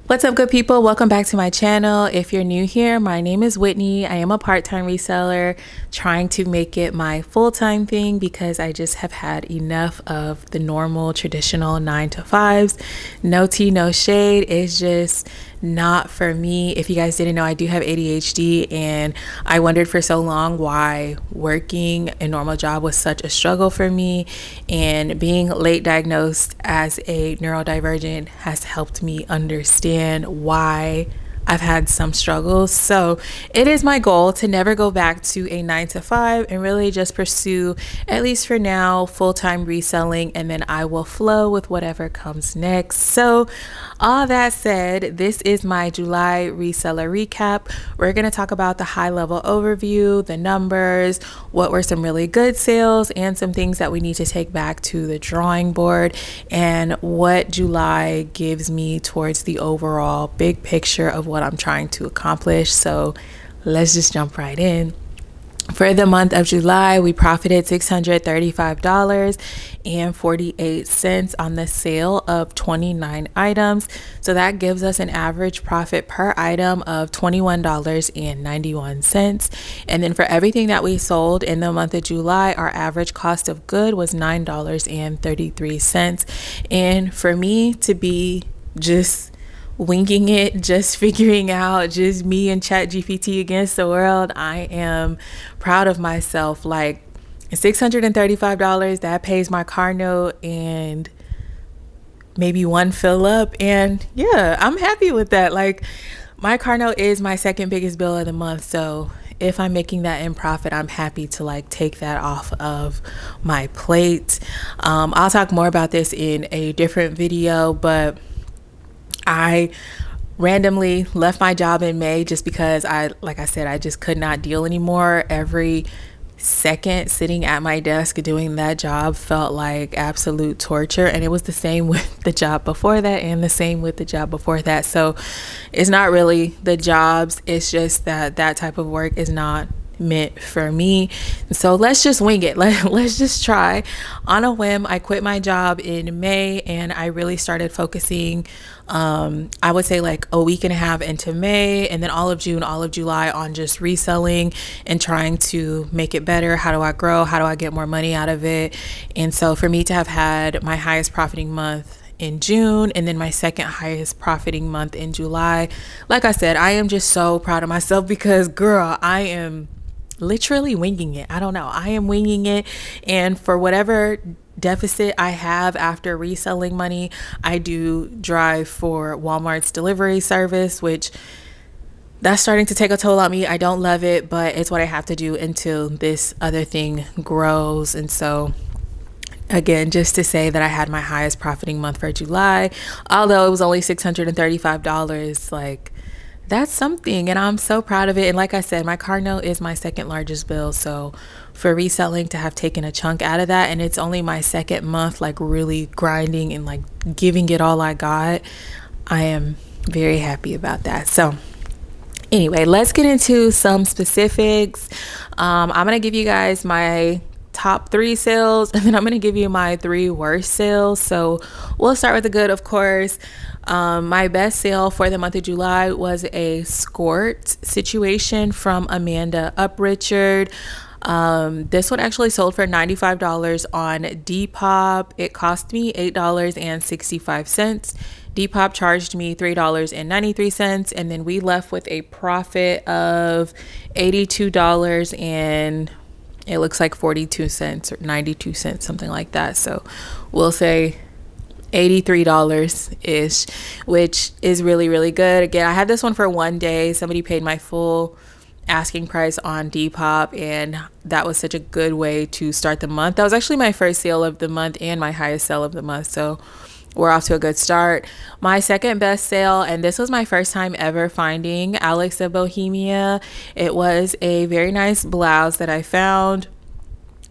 What's up, good people? Welcome back to my channel. If you're new here, my name is Whitney. I am a part-time reseller trying to make it my full-time thing because I just have had enough of the normal traditional 9 to 5s. No tea, no shade. It's just not for me. If you guys didn't know, I do have ADHD, and I wondered for so long why working a normal job was such a struggle for me, and being late diagnosed as a neurodivergent has helped me understand why I've had some struggles. So it is my goal to never go back to a 9 to 5 and really just pursue, at least for now, full-time reselling, and then I will flow with whatever comes next. So all that said, this is my July reseller recap. We're going to talk about the high-level overview, the numbers, what were some really good sales, and some things that we need to take back to the drawing board, and what July gives me towards the overall big picture of what I'm trying to accomplish. So let's just jump right in. For the month of July, we profited $635.48 on the sale of 29 items. So that gives us an average profit per item of $21.91. And then for everything that we sold in the month of July, our average cost of good was $9.33. And for me to be just winging it, just figuring out, just me and ChatGPT against the world, I am proud of myself. Like, $635, that pays my car note and maybe one fill up, and yeah, I'm happy with that. Like, my car note is my second biggest bill of the month, so if I'm making that in profit, I'm happy to like take that off of my plate. I'll talk more about this in a different video, but I randomly left my job in May just because like I said, I just could not deal anymore. Every second sitting at my desk doing that job felt like absolute torture. And it was the same with the job before that and the same with the job before that. So it's not really the jobs. It's just that type of work is not meant for me. So let's just wing it. Let's just try. On a whim, I quit my job in May, and I really started focusing, I would say like a week and a half into May, and then all of June, all of July on just reselling and trying to make it better. How do I grow? How do I get more money out of it? And so for me to have had my highest profiting month in June, and then my second highest profiting month in July, like I said, I am just so proud of myself because, girl, I am literally winging it. I don't know. I am winging it. And for whatever deficit I have after reselling money, I do drive for Walmart's delivery service, which that's starting to take a toll on me. I don't love it, but it's what I have to do until this other thing grows. And so again, just to say that I had my highest profiting month for July, although it was only $635, like, that's something, and I'm so proud of it. And like I said, my car note is my second largest bill. So for reselling to have taken a chunk out of that, and it's only my second month, like really grinding and like giving it all I got, I am very happy about that. So anyway, let's get into some specifics. I'm going to give you guys my top 3 sales, and then I'm going to give you my 3 worst sales. So we'll start with the good, of course. My best sale for the month of July was a skirt situation from Amanda Uprichard. This one actually sold for $95 on Depop. It cost me $8.65. Depop charged me $3.93, and then we left with a profit of $82 and it looks like 42 cents or 92 cents, something like that. So we'll say $83 ish, which is really, really good. Again, I had this one for one day. Somebody paid my full asking price on Depop, and that was such a good way to start the month. That was actually my first sale of the month and my highest sale of the month. So we're off to a good start. My second best sale, and this was my first time ever finding Alex of Bohemia. It was a very nice blouse that I found.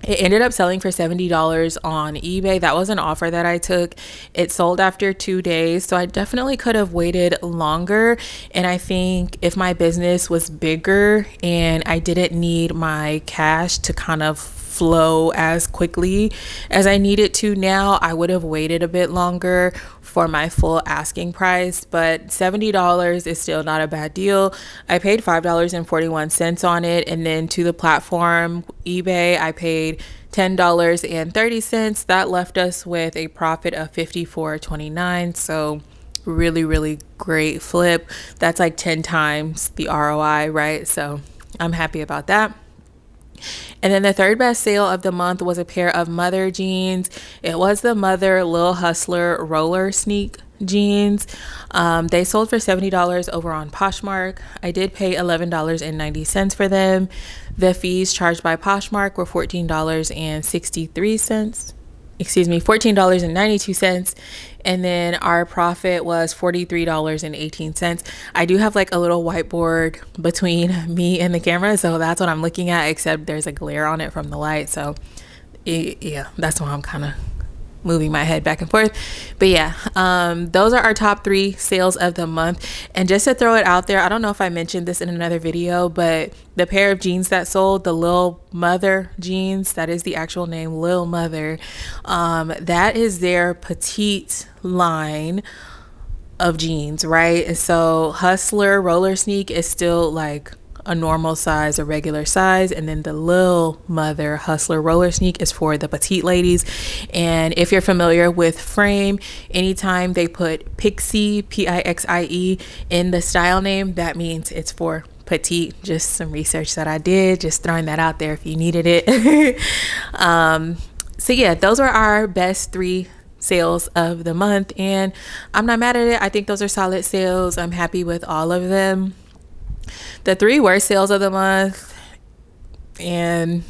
It ended up selling for $70 on eBay. That was an offer that I took. It sold after 2 days, so I definitely could have waited longer. And I think if my business was bigger and I didn't need my cash to kind of flow as quickly as I need it to now. I would have waited a bit longer for my full asking price, but $70 is still not a bad deal. I paid $5.41 on it, and then to the platform eBay I paid $10.30. That left us with a profit of $54.29. So really great flip. That's like 10 times the ROI, right? So I'm happy about that. And then the third best sale of the month was a pair of Mother jeans. It was the Mother Lil Hustler roller sneak jeans. They sold for $70 over on Poshmark. I did pay $11.90 for them. The fees charged by Poshmark were $14.92. And then our profit was $43.18. I do have like a little whiteboard between me and the camera, so that's what I'm looking at, except there's a glare on it from the light. So yeah, that's why I'm kind of moving my head back and forth. But yeah, those are our top 3 sales of the month. And just to throw it out there, I don't know if I mentioned this in another video, but the pair of jeans that sold, the Lil Mother jeans, that is the actual name, Lil Mother, that is their petite line of jeans, right? So Hustler roller sneak is still like a normal size, a regular size, and then the Lil Mother Hustler roller sneak is for the petite ladies. And if you're familiar with Frame, anytime they put Pixie, Pixie, in the style name, that means it's for petite. Just some research that I did, just throwing that out there if you needed it. So yeah, those are our best 3 sales of the month, and I'm not mad at it. I think those are solid sales. I'm happy with all of them. The 3 worst sales of the month, and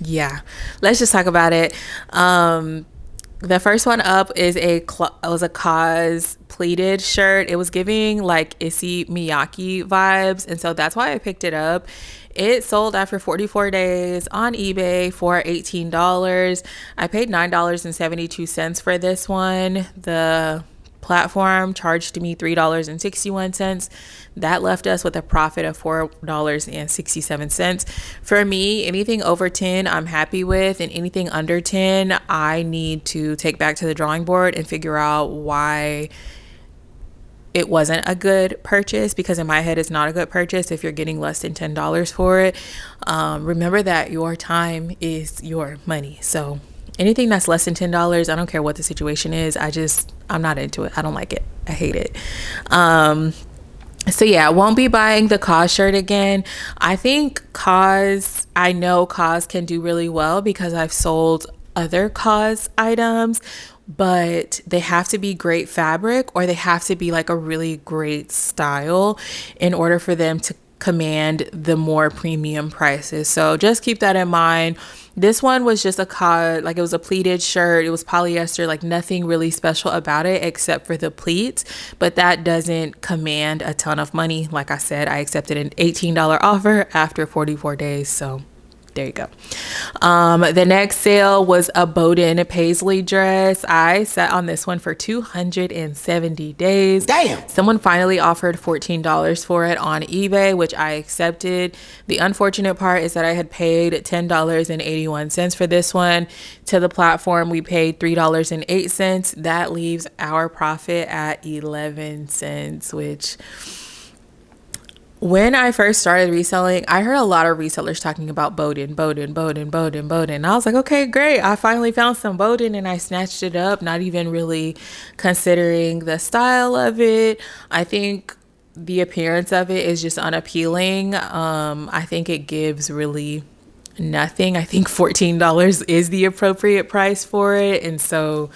yeah, let's just talk about it. The first one up is was a COGS pleated shirt. It was giving like Issey Miyake vibes, and so that's why I picked it up. It sold after 44 days on eBay for $18. I paid $9.72 for this one. The platform charged me $3.61. That left us with a profit of $4.67. For me, anything over 10 I'm happy with, and anything under 10 I need to take back to the drawing board and figure out why it wasn't a good purchase, because in my head it's not a good purchase if you're getting less than $10 for it. Remember that your time is your money. So anything that's less than $10, I don't care what the situation is, I'm not into it. I don't like it. I hate it. So yeah, I won't be buying the COS shirt again. I know COS can do really well because I've sold other COS items, but they have to be great fabric, or they have to be like a really great style in order for them to command the more premium prices. So just keep that in mind. This one was just a COS, like it was a pleated shirt. It was polyester, like nothing really special about it except for the pleats, but that doesn't command a ton of money. Like I said, I accepted an $18 offer after 44 days. So there you go. The next sale was a Bowden paisley dress. I sat on this one for 270 days. Damn. Someone finally offered $14 for it on eBay, which I accepted. The unfortunate part is that I had paid $10.81 for this one. To the platform, we paid $3.08. That leaves our profit at 11 cents, which, when I first started reselling, I heard a lot of resellers talking about Bowden. And I was like, okay, great. I finally found some Bowden, and I snatched it up, not even really considering the style of it. I think the appearance of it is just unappealing. I think it gives really nothing. I think $14 is the appropriate price for it. And so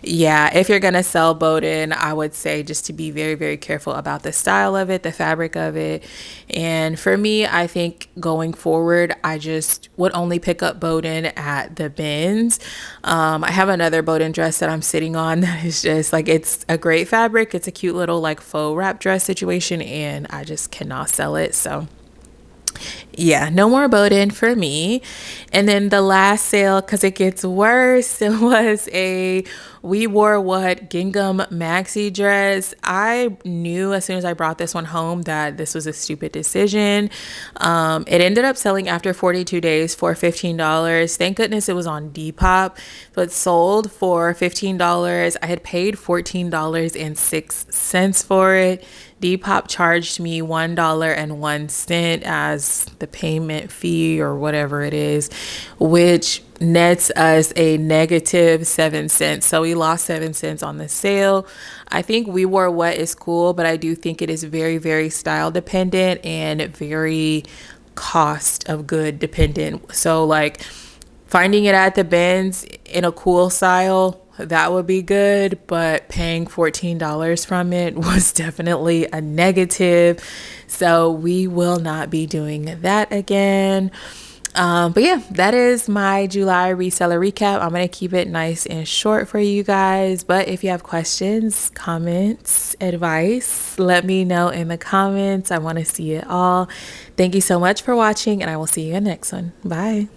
yeah, if you're gonna sell Bowden, I would say just to be very, very careful about the style of it, the fabric of it. And for me, I think going forward, I just would only pick up Bowden at the bins. I have another Bowden dress that I'm sitting on that is just like, it's a great fabric. It's a cute little like faux wrap dress situation, and I just cannot sell it. So Yeah, no more Bowden for me. And then the last sale, because it gets worse, it was a We Wore What gingham maxi dress. I knew as soon as I brought this one home that this was a stupid decision. It ended up selling after 42 days for $15. Thank goodness it was on Depop, but sold for $15. I had paid $14.06 for it. Depop charged me $1.01 as the payment fee or whatever it is, which nets us a negative 7 cents. So we lost 7 cents on the sale. I think We Wore What is cool, but I do think it is very, very style dependent and very cost of good dependent. So like finding it at the bins in a cool style, that would be good, but paying $14 from it was definitely a negative. So we will not be doing that again. But yeah, that is my July reseller recap. I'm going to keep it nice and short for you guys. But if you have questions, comments, advice, let me know in the comments. I want to see it all. Thank you so much for watching, and I will see you in the next one. Bye.